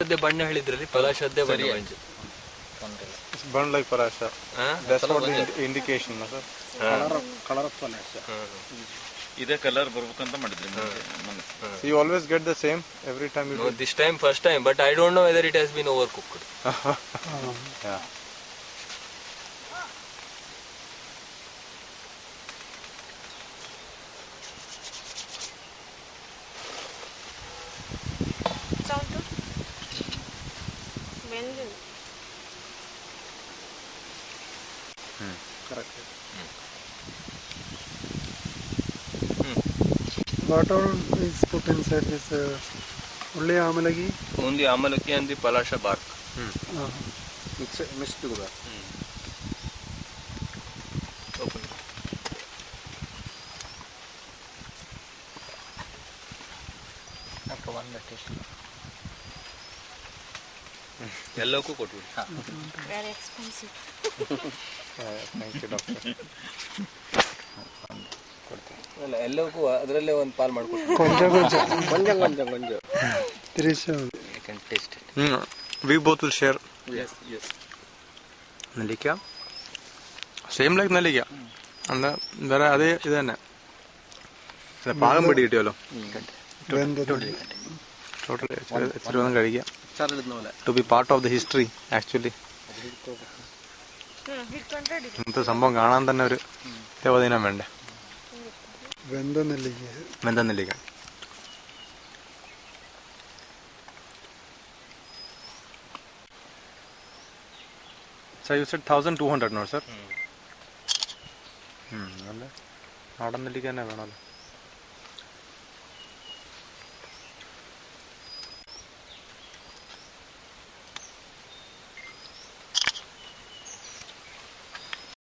ಪಲಾಶದ್ದೆ ಬಣ್ಣ ಹೇಳಿದ್ರಲ್ಲಿ ಪಲಾಶದ್ದೆ ಬಣ್ಣ ಮಂಜು. It's burned like parasha. That's what the indication, no, sir? Color of palasha. ಇದೇ colour ಬರ್ಬೇಕಂತ ಮಾಡಿದ್ರಿ. So you always get the same every time you No, do? this time first time, but I don't know whether it has been overcooked. Yeah. Sound to? Benzene. Correct. What all is put inside this? Only amalagi? Only amalaki and the palasha bark. Mixed together. Open. After one meditation. ಎಲ್ಲಕ್ಕೂ ಕೊಟ್ಬಿಡಿ. Very expensive. Thank you, doctor. ಅಲ್ಲ ಎಲ್ಲಕ್ಕೂ ಅದರಲ್ಲೇ ಒಂದು ಪಾಲ್ ಮಾಡ್ಕೊಡ್ತೀನಿ. ಕೊಂಚ. I can taste it. We both will share. Yes, yes. നെല്ലിക്ക same like നെല്ലിക്ക എന്താ വേറെ അതേ ഇത് തന്നെ പാകം പിടി കിട്ടിയല്ലോ. ടോട്ടലി ഇച്ചിരി ഒന്നും കഴിക്കാം. To be part of the history actually. ഇന്നത്തെ സംഭവം കാണാൻ തന്നെ ഒരു ദേവദിനം വേണ്ടേ. വെന്ത നെല്ലിക്ക. So you said 1200, no sir? നാടൻ നെല്ലിക്ക തന്നെ വേണമല്ലോ.